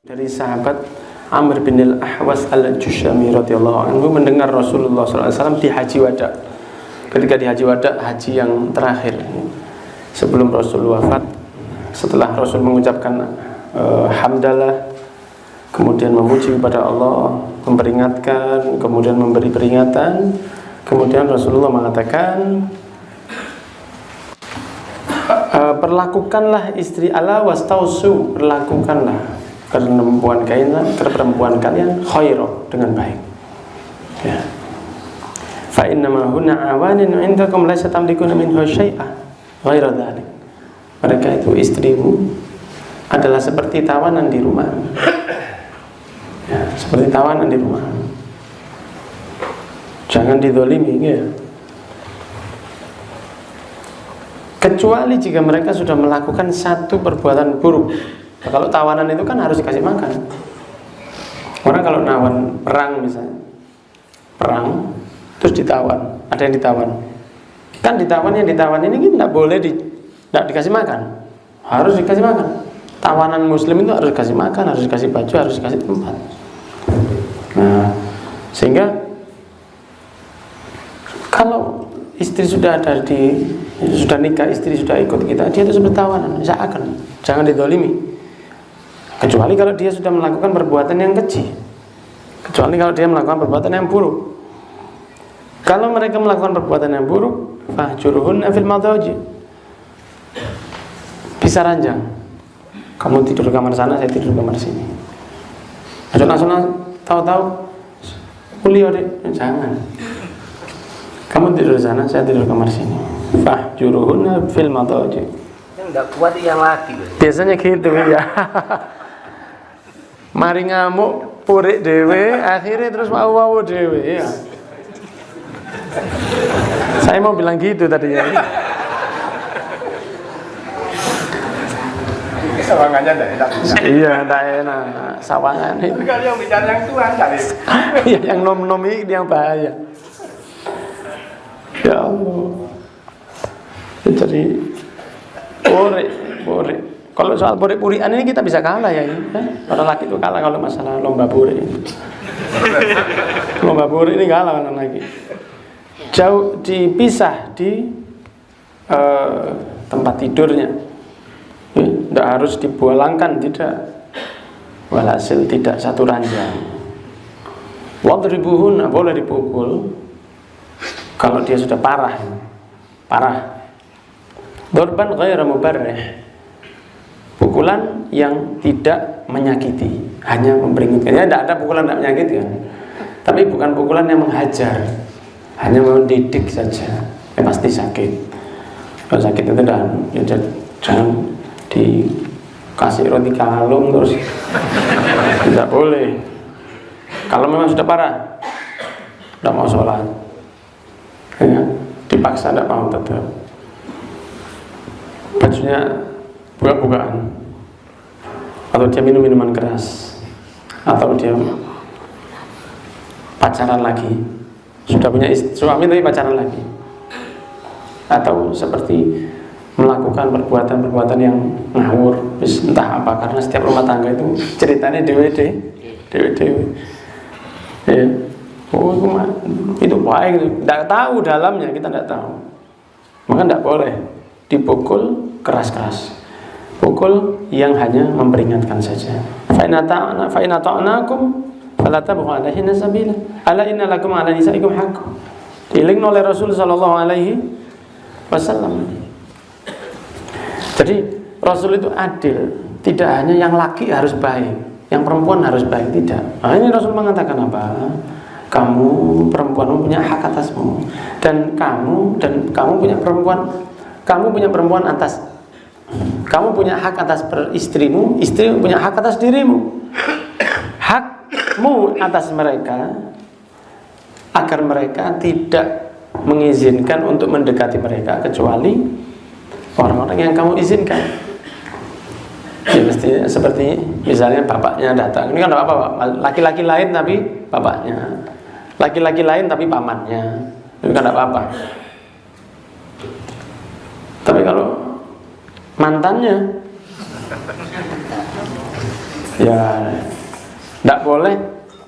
Dari sahabat Amr bin al-Ahwas al-Jushami radhiyallahu anhu mendengar Rasulullah SAW di haji wada. Ketika di haji wada, haji yang terakhir sebelum Rasul wafat, setelah Rasul mengucapkan hamdalah, kemudian memuji kepada Allah, memperingatkan, kemudian memberi peringatan, kemudian Rasulullah mengatakan, perlakukanlah istri ala wastausu, perlakukanlah perempuan kalian khairah, dengan baik. Ya. Fa innama hunna awanin 'indakum la tamlikuna minhu syai'a ghaira dzalik. Mereka itu istrimu adalah seperti tawanan di rumah. Ya, seperti tawanan di rumah. Jangan dizalimi, ya. Kecuali jika mereka sudah melakukan satu perbuatan buruk. Kalau tawanan itu kan harus dikasih makan. Orang kalau nawan perang misalnya, perang terus ditawan, ada yang ditawan, kan ditawan, yang ditawan ini tidak boleh tidak dikasih makan, harus dikasih makan. Tawanan muslim itu harus dikasih makan, harus dikasih baju, harus dikasih tempat. Nah, sehingga kalau istri sudah sudah nikah, istri sudah ikut kita, dia itu seperti tawanan, jangan didolimi. Kecuali kalau dia sudah melakukan perbuatan yang keji, kecuali kalau dia melakukan perbuatan yang buruk. Kalau mereka melakukan perbuatan yang buruk, fahjuruhunna fil madhaji, bisa ranjang. Kamu tidur di kamar sana, saya tidur di kamar sini. Langsung tahu-tahu kuliah deh, jangan. Kamu tidur di sana, saya tidur di kamar sini. Fahjuruhunna fil madhaji. Yang enggak kuat yang laki. Biasanya gitu ya. Mari ngamuk purik dewe, akhirnya terus wow dewe ya. Saya mau bilang gitu tadi ya. Sawangannya enggak enak. Iya, enggak enak. Sawangan itu. Kalau yang bicara yang tua cari. Iya, yang nom-nom ini yang bahaya. Ya Allah. Jadi purik. Kalau soal purik-purikan ini kita bisa kalah ya. Orang laki itu kalah kalau masalah lomba purik. Lomba purik ini kalah orang laki. Jauh dipisah di tempat tidurnya. Tidak harus dibualangkan, tidak. Walhasil tidak satu ranjang. Wadribuhun, boleh dipukul kalau dia sudah parah. Dorban ghairu mubarrih. Pukulan yang tidak menyakiti, hanya memperingatkan. Ya, tidak ada pukulan tidak menyakiti kan? Tapi bukan pukulan yang menghajar, hanya mendidik saja. Pasti sakit. Kalau sakit itu jangan dikasih roti kalung terus. Tidak boleh. Kalau memang sudah parah, tidak mau sholat, ya, dipaksa tidak mau tetap. Bajunya buka-bukaan, atau dia minum minuman keras, atau dia pacaran lagi, sudah punya suami tapi pacaran lagi, atau seperti melakukan perbuatan-perbuatan yang ngawur, entah apa, karena setiap rumah tangga itu ceritanya dewe. Ya. Oh, itu baik, tidak tahu dalamnya, kita tidak tahu, maka tidak boleh dipukul keras-keras. Pukul yang hanya memperingatkan saja. Fa in ata'nakum fala tabghu 'alaihinna sabila. Ala inna lakum 'ala nisaikum haqq. Diiling oleh Rasul sallallahu alaihi wasallam. Jadi Rasul itu adil, tidak hanya yang laki harus baik, yang perempuan harus baik, tidak. Nah, ini Rasul mengatakan apa? Kamu perempuan punya hak atasmu, dan kamu punya perempuan atas. Kamu punya hak atas istrimu, istrimu punya hak atas dirimu. Hakmu atas mereka agar mereka tidak mengizinkan untuk mendekati mereka kecuali orang-orang yang kamu izinkan. Ya mestinya seperti misalnya bapaknya datang. Ini kan apa? Laki-laki lain tapi bapaknya. Laki-laki lain tapi pamannya. Itu kan apa-apa. Tapi kalau mantannya Ya, tidak boleh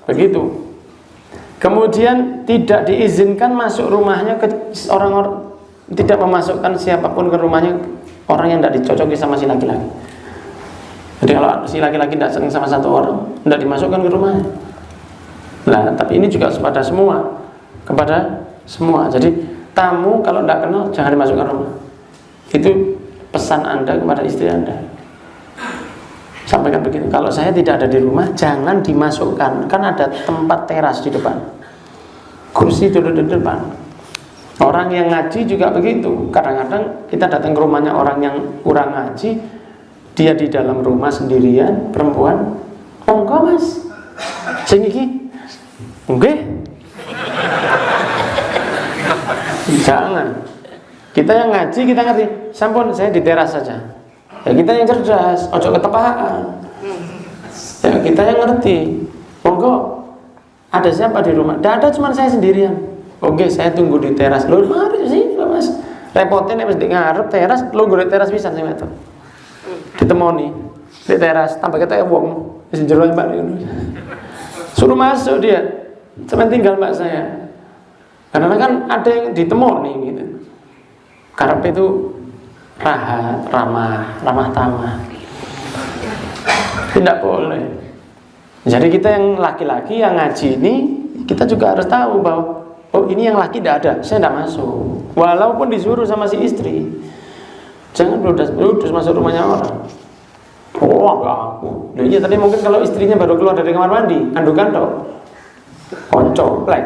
begitu. Kemudian tidak diizinkan masuk rumahnya ke orang-orang, tidak memasukkan siapapun ke rumahnya orang yang tidak dicocoki sama si laki-laki. Jadi kalau si laki-laki tidak senang sama satu orang, tidak dimasukkan ke rumahnya. Nah, tapi ini juga kepada semua. Jadi tamu kalau tidak kenal jangan dimasukkan rumah. Itu pesan Anda kepada istri Anda. Sampaikan begitu. Kalau saya tidak ada di rumah, jangan dimasukkan. Kan ada tempat teras di depan, kursi duduk di depan. Orang yang ngaji juga begitu. Kadang-kadang kita datang ke rumahnya orang yang kurang ngaji, dia di dalam rumah sendirian, perempuan. Monggo mas, sing iki, nggih. Jangan. Kita yang ngaji kita ngerti. Sampun, saya di teras saja. Ya kita yang cerdas, ojo ketepaan. Ya kita yang ngerti. Monggo, ada siapa di rumah? Tidak ada, cuma saya sendirian. Oke, saya tunggu di teras. Loh, mari sini loh mas. Repotin ya mas di ngarep teras. Lo gue di teras bisa sih mas. Ditemoni di teras. Tambah kita wong. Di jero mbak. Suruh masuk dia. Cuma tinggal mbak saya. Karena kan ada yang ditemoni gitu. Karep itu rahat, ramah tamah. Tidak boleh. Jadi kita yang laki-laki yang ngaji ini, kita juga harus tahu bahwa oh ini yang laki tidak ada, saya tidak masuk. Walaupun disuruh sama si istri, jangan bludas masuk rumahnya orang. Oh enggak aku. Nah, iya tadi mungkin kalau istrinya baru keluar dari kamar mandi, kandung-kandung, konco, plek.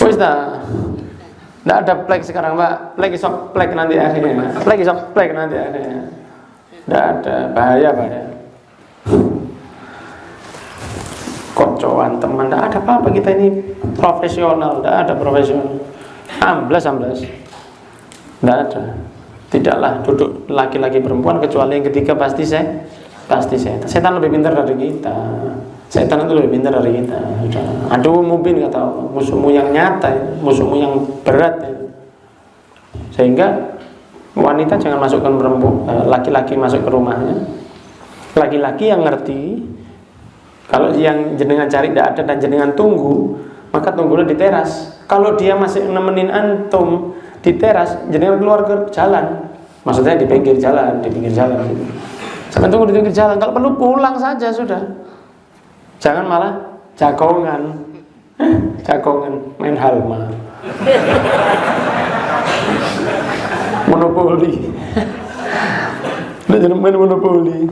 Wis dah. Tidak ada plek sekarang mbak, plek isok plek nanti akhirnya, plek isok plek nanti akhirnya. Tidak ada, bahaya. Koncoan teman, tidak ada apa-apa, kita ini profesional, tidak ada profesional. Amblas. Tidak ada. Tidaklah duduk laki-laki perempuan kecuali yang ketiga pasti setan. Setan lebih pintar dari kita. Setan itu lebih pintar dari kita. Aduh mungkin kata musuhmu yang nyata, musuhmu yang berat. Sehingga wanita jangan masukkan perempuan, laki-laki masuk ke rumahnya. Laki-laki yang ngerti. Kalau yang jenengan cari tidak ada dan jenengan tunggu, maka tunggulah di teras. Kalau dia masih nemenin antum di teras, jenengan keluar ke jalan. Maksudnya di pinggir jalan gitu. Sampai tunggu di pinggir jalan. Kalau perlu pulang saja sudah. Jangan malah jagongan main halma, monopoli, jangan main monopoli,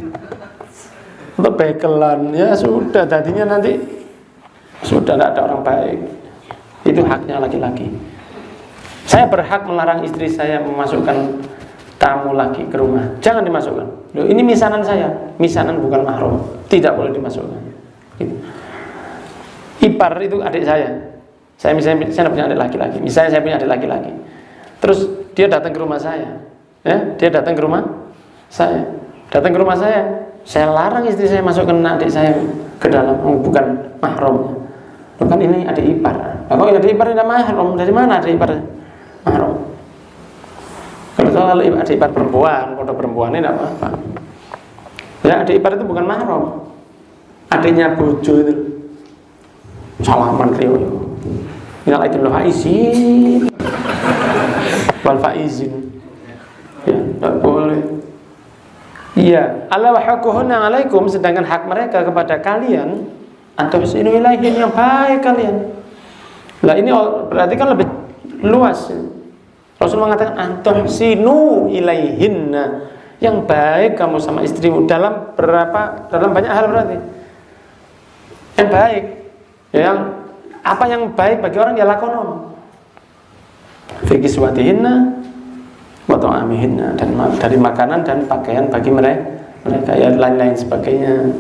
atau bekelan. Ya sudah, tadinya nanti sudah tidak ada orang baik. Itu haknya laki-laki. Saya berhak melarang istri saya memasukkan tamu laki ke rumah. Jangan dimasukkan. Loh, ini misanan saya, misanan bukan mahram, tidak boleh dimasukkan. Ipar itu adik saya. Saya punya adik laki-laki. Misalnya saya punya adik laki-laki. Terus dia datang ke rumah saya. Ya, dia datang ke rumah saya. Datang ke rumah saya. Saya larang istri saya masukkan adik saya ke dalam, bukan mahramnya. Kan ini adik ipar. Kalau adik ipar tidak mahram, dari mana adik ipar mahram? Kalau adik ipar perempuan, foto perempuan ini tidak apa-apa. Ya, adik ipar itu bukan mahram. Adiknya bojo itu salaman Rio. Minal aidin wal faizin. Wal faizin. Ya, tidak boleh. Iya, Allah wa haquhunna 'alaikum, sedangkan hak mereka kepada kalian antuhsinu ilaihin, yang baik kalian. Lah ini berarti kan lebih luas. Rasul mengatakan antuhsinu ilaihinna, yang baik kamu sama istrimu dalam banyak hal berarti. Yang baik, yang apa yang baik bagi orang ya lakonon. Fi kiswatihinna wa ta'amihinna, dan dari makanan dan pakaian bagi mereka ya lain-lain sebagainya.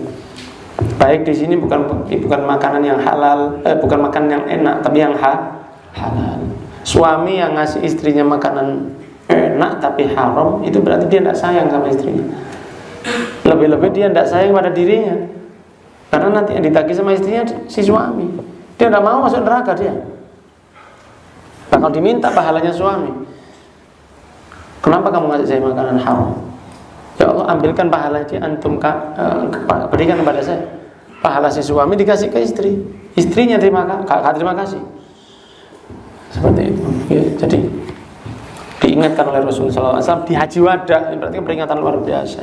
Baik di sini bukan makanan yang halal, bukan makanan yang enak, tapi yang halal. Suami yang ngasih istrinya makanan enak tapi haram, itu berarti dia tidak sayang sama istrinya. Lebih-lebih dia tidak sayang pada dirinya. Karena nanti yang ditagih sama istrinya si suami. Dia tidak mau masuk neraka dia. Bakal diminta pahalanya suami. Kenapa kamu ngasih saya makanan haram? Ya Allah, ambilkan pahala dia, antum berikan kepada saya. Pahala si suami dikasih ke istri, istrinya terima kasih. Seperti itu. Ya, jadi diingatkan oleh Rasulullah SAW di Haji Wada, berarti peringatan luar biasa.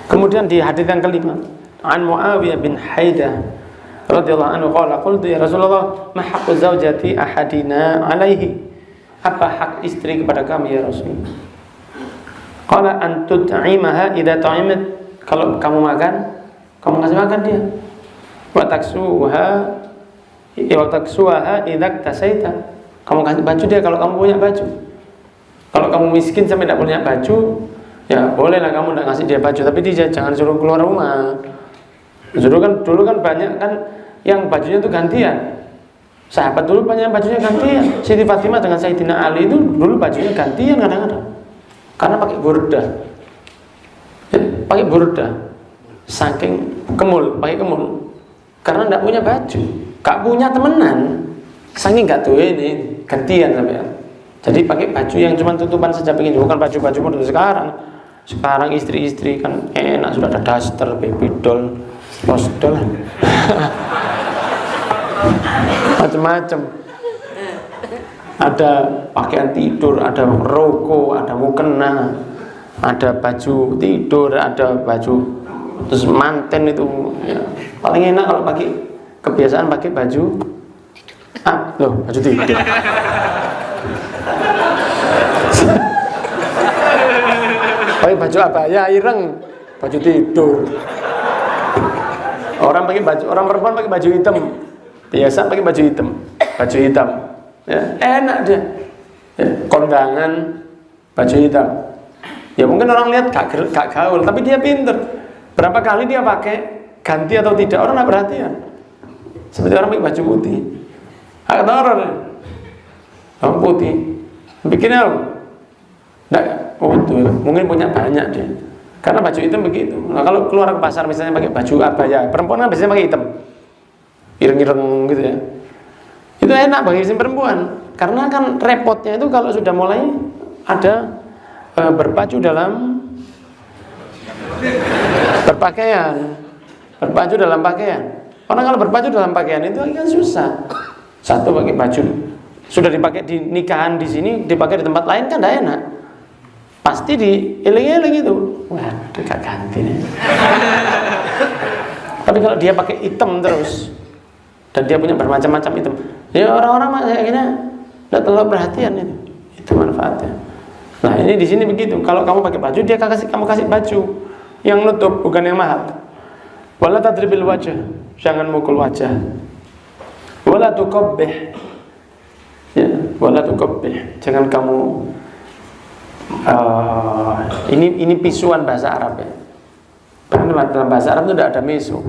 Kemudian di hadits yang kelima, an Muawiyah bin Haidah radhiyallahu anhu qala qultu ya Rasulullah ma haqqu zaujati ahadina alaihi, apa hak istri kepada kami ya Rasul? Qala an tut'imaha idza ta'imat, kalau kamu makan kamu kasih makan dia. Wa taksuha idza tasaita, kamu kasih baju dia kalau kamu punya baju. Kalau kamu miskin sampai tidak punya baju, ya bolehlah kamu tidak ngasih dia baju, tapi dia jangan suruh keluar rumah. Dulu kan banyak kan yang bajunya itu gantian. Sahabat dulu banyak bajunya gantian. Siti Fatimah dengan Sayyidina Ali itu dulu bajunya gantian kadang-kadang. Karena pakai burda. Ya, pakai burda. Saking pakai kemul. Karena tidak punya baju, gak punya temenan. Saking gak tuh ini gantian sampai. Jadi pakai baju yang cuma tutupan saja begini, bukan baju-baju model sekarang. Sekarang istri-istri kan enak, sudah ada daster, baby doll, posdol, macam-macam. Ada pakaian tidur, ada roko, ada mukena, ada baju tidur, ada baju terus manten itu. Ya. Paling enak kalau pakai kebiasaan pakai baju baju tidur. Pakai baju abaya ireng, baju tidur. Orang perempuan pakai baju hitam, biasa pakai baju hitam, ya, enak dia. Ya, kondangan baju hitam. Ya mungkin orang lihat gak gaul, tapi dia pinter. Berapa kali dia pakai, ganti atau tidak, orang nggak perhatian. Seperti orang pakai baju putih, agak orang putih, bikinnya nggak, mungkin punya banyak dia. Karena baju hitam begitu. Nah, kalau keluar ke pasar misalnya pakai baju abaya, perempuan kan biasanya pakai hitam, ireng-ireng gitu ya. Itu enak bagi si perempuan, karena kan repotnya itu kalau sudah mulai ada berpacu dalam berpacu dalam pakaian. Orang kalau berpacu dalam pakaian itu kan susah. Satu pakai baju sudah dipakai di nikahan di sini, dipakai di tempat lain kan tidak enak. Pasti dieling-eling itu. Wah, gak ganti nih. Tapi kalau dia pakai hitam terus dan dia punya bermacam-macam hitam, ya orang-orang akhirnya tidak terlalu perhatian itu. Itu manfaatnya. Nah ini di sini begitu. Kalau kamu pakai baju, dia kamu kasih baju yang nutup, bukan yang mahal. Wala tadribil wajah, jangan mukul wajah. Wala tuqabbih, ya, wala tuqabbih, jangan kamu ini pisuan bahasa Arab ya. Dalam bahasa Arab itu tidak ada meso,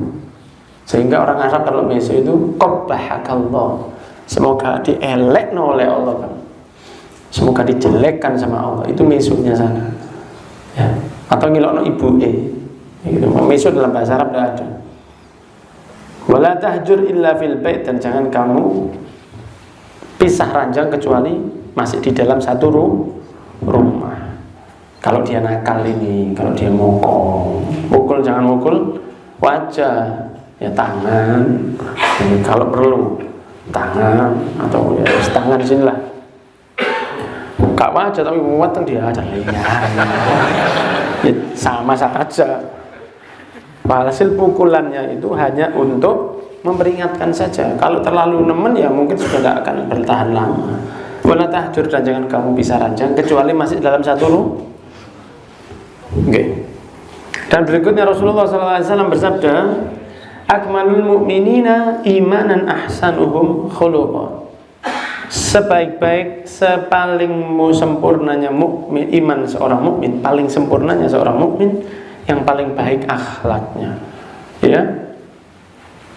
sehingga orang Arab kalau meso itu qabbahakallah, semoga dielekno oleh Allah kan. Semoga dijelekkan sama Allah, itu mesonya sana ya. Atau ngilokno ibu gitu. Meso dalam bahasa Arab tidak ada. Wala tahjur illa fil bait, dan jangan kamu pisah ranjang kecuali masih di dalam satu rumah. Kalau dia nakal ini, kalau dia mukul jangan mukul wajah, ya tangan. Jadi kalau perlu tangan atau ya tangan sinilah. Gak wajah tapi muatan dia aja ya, sama saja. Hasil pukulannya itu hanya untuk memperingatkan saja. Kalau terlalu nemen ya mungkin sudah tidak akan bertahan lama. Wala tahjur, dan jangan kamu pisah ranjang kecuali masih dalam satu rumah. Okay. Dan berikutnya Rasulullah SAW bersabda, akmalul mu'minina imanan ahsanuhum khuluqan. Sebaik-baik, sepaling sempurnanya mukmin, iman seorang mukmin, paling sempurnanya seorang mukmin yang paling baik akhlaknya. Ya.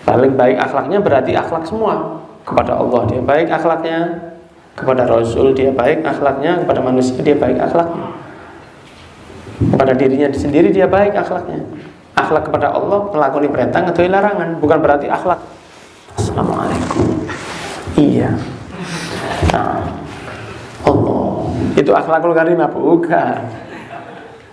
Paling baik akhlaknya berarti akhlak semua. Kepada Allah dia baik akhlaknya, kepada Rasul dia baik akhlaknya, kepada manusia dia baik akhlaknya, kepada dirinya sendiri dia baik akhlaknya. Akhlak kepada Allah melakoni perintah atau larangan, bukan berarti akhlak Assalamualaikum. Iya. Nah, Allah itu akhlakul karimah, bukan.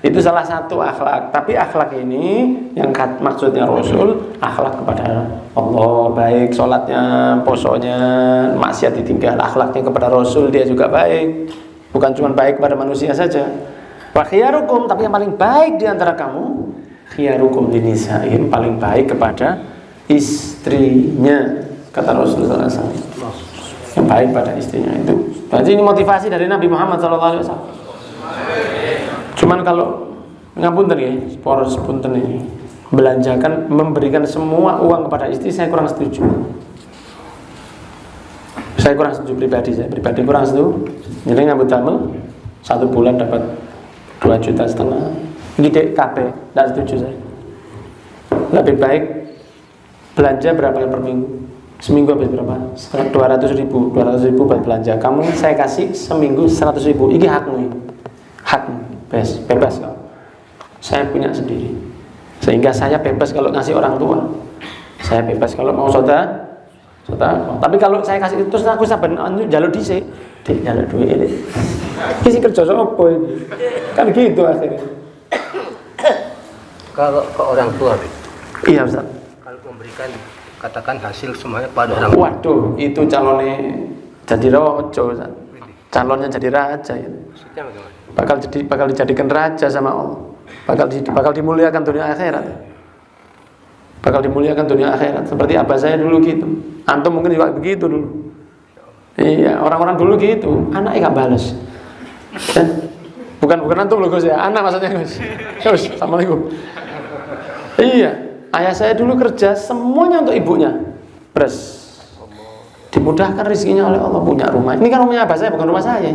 Itu salah satu akhlak. Tapi akhlak ini yang maksudnya Rasul, akhlak kepada Allah, baik sholatnya, posonya, maksiat ditinggal. Akhlaknya kepada Rasul dia juga baik. Bukan cuma baik kepada manusia saja. Wa khiyarukum, tapi yang paling baik di antara kamu, khiyarukum linisa'im, paling baik kepada istrinya, kata Rasulullah SAW. Yang baik pada istrinya itu. Berarti ini motivasi dari Nabi Muhammad SAW. Cuman kalau ngapunten ya, poros punten ini belanjakan, memberikan semua uang kepada istri, saya kurang setuju. Saya kurang setuju pribadi, saya pribadi kurang setuju. Jadi ngambut damel 1 bulan dapat 2,5 juta. Ini DKP, tidak setuju saya. Lebih baik belanja berapa per minggu? Seminggu habis berapa? 200 ribu buat belanja. Kamu saya kasih seminggu 100 ribu. Ini hakmu, hakmu, bebas kau. Saya punya sendiri. Sehingga saya bebas kalau ngasih orang tua. Saya bebas kalau mau saudara. Tapi kalau saya kasih terus aku saben njaluk dhisik, Dik njaluk duit ini. Iki kerja sapa iki? Kan gitu akhirnya. Kalau ke orang tua, Iya, Ustaz. kalau memberikan katakan hasil semuanya pada orang tua. Waduh, itu calonnya jadi raja, Ustaz. Calonnya jadi raja ya. Maksudnya bagaimana? Bakal dijadikan raja sama Allah. Bakal dimuliakan dunia akhirat. Bakal dimuliakan dunia akhirat. Seperti abah saya dulu gitu. Antum mungkin juga begitu dulu. Iya, orang-orang dulu gitu. Anaknya gak balas. Bukan antum loh Gus ya. Anak maksudnya Gus. Gus, assalamualaikum. Iya, ayah saya dulu kerja semuanya untuk ibunya. Beres. Dimudahkan rezekinya oleh Allah, punya rumah. Ini kan rumahnya abah saya, bukan rumah saya.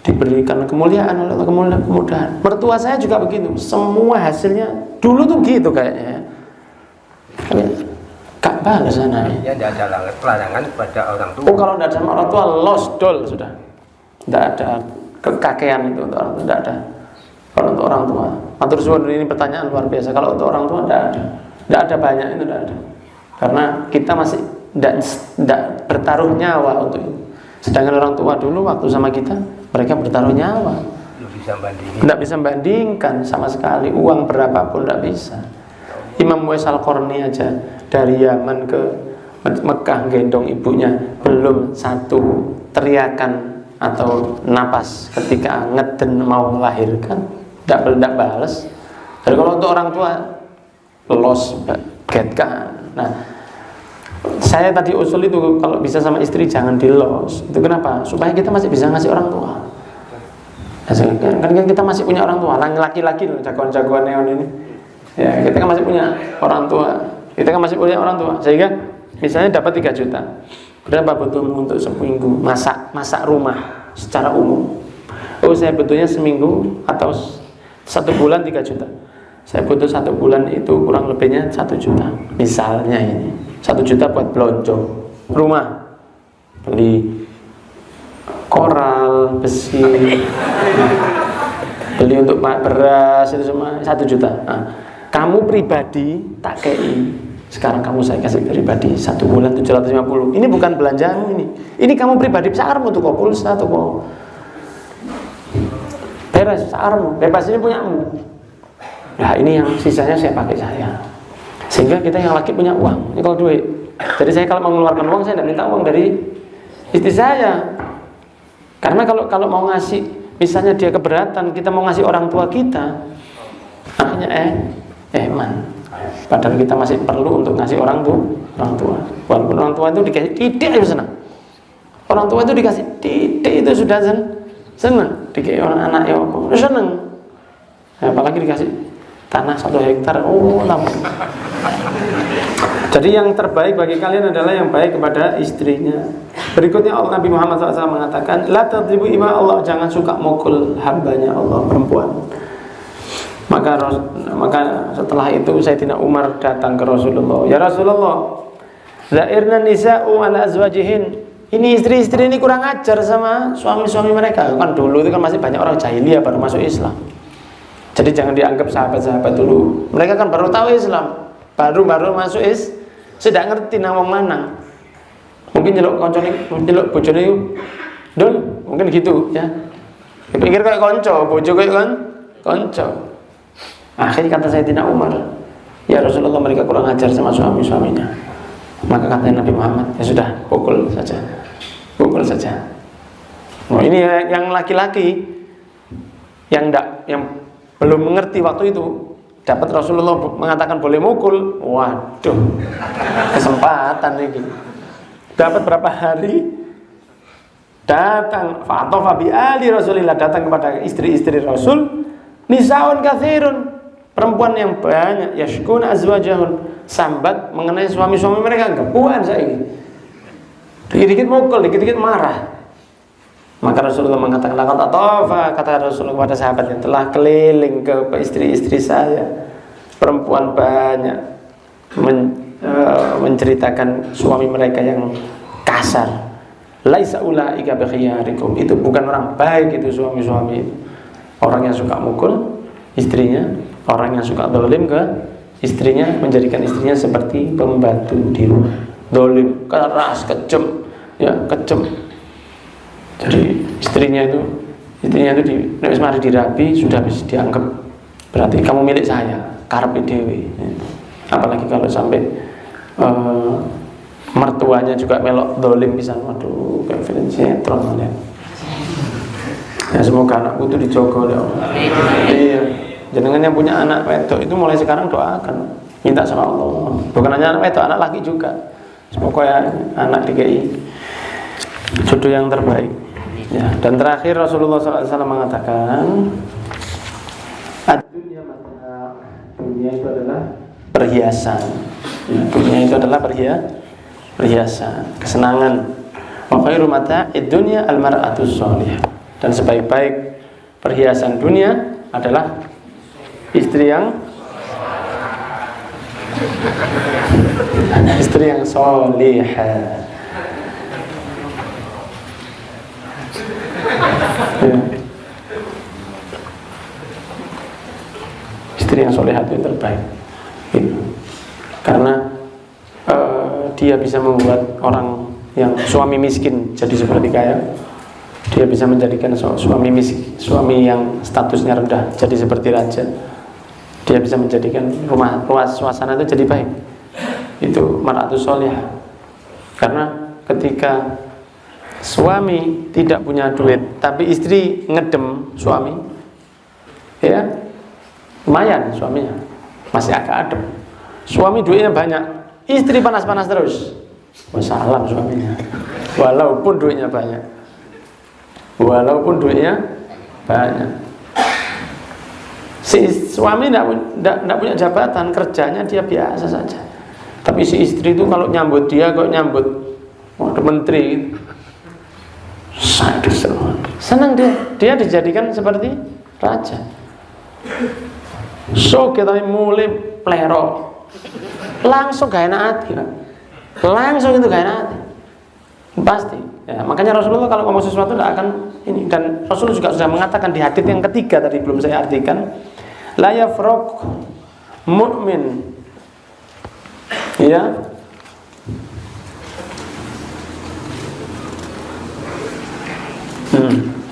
Diberikan kemuliaan oleh Allah, kemudahan. Mertua saya juga begitu. Semua hasilnya dulu tuh gitu kayaknya. Gak balas anaknya. Ya tidak ada larangan pada orang tua. Oh, kalau tidak ada sama orang tua, lost doll sudah. Tidak ada kekakean itu untuk orang tua, tidak ada. Kalau untuk orang tua, matur suwun, ini pertanyaan luar biasa. Kalau untuk orang tua tidak ada. Tidak ada banyak itu, tidak ada. Karena kita masih tidak bertaruh nyawa untuk itu. Sedangkan orang tua dulu waktu sama kita, mereka bertaruh nyawa. Tidak bisa bandingkan sama sekali. Uang berapapun tidak bisa. Imam Uwais Al-Qarni aja dari Yaman ke Mekah gendong ibunya, belum satu teriakan atau napas ketika ngeden mau melahirkan, tidak balas. Jadi kalau untuk orang tua los getkan. Nah, saya tadi usul itu kalau bisa sama istri jangan di los. Itu kenapa? Supaya kita masih bisa ngasih orang tua. Kan kita masih punya orang tua. Laki-laki jagoan-jagoan neon ini. Ya, kita kan masih punya orang tua. Sehingga misalnya dapat 3 juta. Berapa butuhmu untuk seminggu masak rumah secara umum? Oh, saya butuhnya seminggu atau 1 bulan 3 juta. Saya butuh 1 bulan itu kurang lebihnya 1 juta. Misalnya ini 1 juta buat belanja rumah, beli koral, besi, beli untuk beras, itu semua 1 juta. Nah, kamu pribadi tak kei. Sekarang kamu saya kasih pribadi 1 bulan 750. Ini bukan belanjamu ini. Ini kamu pribadi sakarmu tuh kok pulsa tuh kok. Beres sakarmu, bebas ini punyamu. Nah, ini yang sisanya saya pakai saya. Sehingga kita yang laki punya uang. Ini kalau duit. Jadi saya kalau mau mengeluarkan uang saya tidak minta uang dari istri saya. Karena kalau mau ngasih, misalnya dia keberatan, kita mau ngasih orang tua kita, akhirnya man. Padahal kita masih perlu untuk ngasih orang tua. Walaupun orang tua itu dikasih titik itu senang. Orang tua itu dikasih titik itu sudah senang. Dikasih orang anak ya udah senang. Apalagi dikasih tanah 1 hektar, lama. Jadi yang terbaik bagi kalian adalah yang baik kepada istrinya. Berikutnya Nabi Muhammad SAW mengatakan, la tadribu ima Allah, jangan suka mukul hambanya Allah, perempuan. Maka setelah itu Sayyidina Umar datang ke Rasulullah. Ya Rasulullah, za'irna nisa'u ala azwajihin. Ini istri-istri ini kurang ajar sama suami-suami mereka. Kan dulu itu kan masih banyak orang jahiliyah baru masuk Islam. Jadi jangan dianggap sahabat-sahabat dulu. Mereka kan baru tahu Islam, baru masuk sudah ngerti nang wong lanang. Mungkin nyeluk koncone, nyeluk bojone yuk. Dul, mungkin gitu ya. Dipikir kayak konco, bojo kayak kan konco. Akhirnya kata Sayyidina Umar, ya Rasulullah, mereka kurang ajar sama suami-suaminya. Maka kata Nabi Muhammad, ya sudah, pukul saja. Pukul saja. Nah, ini yang laki-laki yang belum mengerti waktu itu, dapat Rasulullah mengatakan boleh mukul. Waduh, kesempatan ini. Dapat berapa hari? Datang fa'atofa bi ali Rasulillah, datang kepada istri-istri Rasul, nisaun katsirun, perempuan yang banyak, yashkuna azwajahun, sambat mengenai suami-suami mereka, gepuan saiki. Dikit-dikit mukul, dikit-dikit marah. Maka Rasulullah mengatakan, laqad atafa, kata Rasulullah kepada sahabat yang telah keliling ke istri-istri saya, perempuan banyak menceritakan suami mereka yang kasar. Laisa ulaika bi khiyarikum, itu bukan orang baik itu suami-suami. Orang yang suka mukul istrinya, orang yang suka zalim ke istrinya, menjadikan istrinya seperti pembantu di rumah. Zalim, keras, kejam, ya kejam. Jadi istrinya itu mari dirabi sudah bisa dianggap berarti kamu milik saya, karepe dhewe. Apalagi kalau sampai mertuanya juga melok dolim pisan, waduh, kayak film sinetron ya. Ya semoga anakku itu dijogo ya Allah. Iya, jenengan yang punya anak wedok itu mulai sekarang doakan, minta sama Allah. Bukan hanya anak wedok, anak laki juga. Semoga ya anak DKI jodoh yang terbaik. Ya, dan terakhir Rasulullah SAW mengatakan, dunia mata, dunia itu adalah perhiasan. Ya, dunia itu adalah perhiasan, kesenangan. Wa khairu mata'id dunya al-mar'atus shalihah. Dan sebaik-baik perhiasan dunia adalah istri yang shalihah. Ya. Istri yang sholihah itu yang terbaik. Ya. Karena dia bisa membuat orang yang suami miskin jadi seperti kaya. Dia bisa menjadikan suami miskin, suami yang statusnya rendah jadi seperti raja. Dia bisa menjadikan rumah suasana itu jadi baik. Itu mar'atus sholihah. Karena ketika suami tidak punya duit tapi istri ngedem suami, ya lumayan suaminya masih agak adem. Suami duitnya banyak, istri panas-panas terus, wassalam suaminya. Walaupun duitnya banyak, si suami tidak punya jabatan, kerjanya dia biasa saja. Tapi si istri itu kalau nyambut dia kok nyambut menteri, senang dia dijadikan seperti raja. So kita mulai plero, langsung gak enak hati, langsung itu gak enak hati, pasti. Ya, makanya Rasulullah kalau ngomong sesuatu tidak akan ini. Dan Rasulullah juga sudah mengatakan di hadits yang ketiga tadi belum saya artikan, la yafraq mu'min, ya,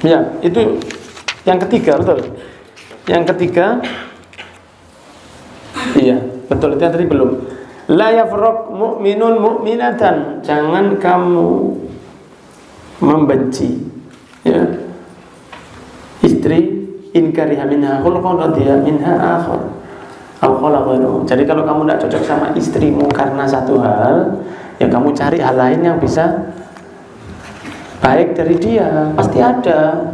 ya itu yang ketiga, betul. Yang ketiga, iya betul, itu yang tadi belum. La yafraq mu'minun mu'minatan, jangan kamu membenci, ya, istri in kariha minha khulqan radiya minha akhar aw khalaqa. Jadi kalau kamu tidak cocok sama istrimu karena satu hal, ya kamu cari hal lain yang bisa baik dari dia, pasti ada.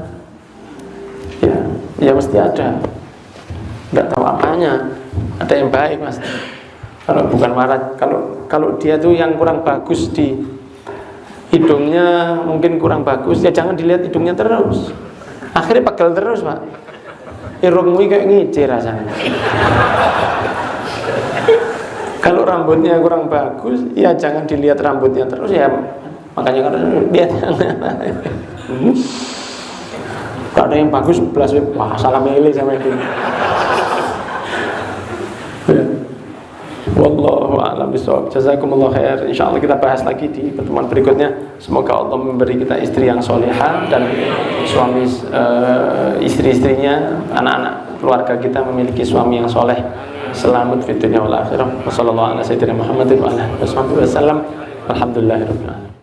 Ya mesti ada. Tidak tahu apanya, ada yang baik pasti. Kalau bukan marah, kalau dia tuh yang kurang bagus di hidungnya mungkin kurang bagus, ya jangan dilihat hidungnya terus. Akhirnya pegel terus, Pak. Irungmu kayak ngice rasanya. Kalau rambutnya kurang bagus, ya jangan dilihat rambutnya terus, ya makanya kalau lihat kalau ada yang bagus belas, wah salah milih sama itu. Ya. Wallahu a'lam bishawab. Jazakumullah khair. Insyaallah kita bahas lagi di pertemuan berikutnya. Semoga Allah memberi kita istri yang solehah dan suami istri-istrinya, anak-anak keluarga kita memiliki suami yang soleh, selamat fid dunya wal akhirah. Wassallallahu ala sayyidina Muhammadin wa ala alihi wasallam. Alhamdulillahirabbil alamin.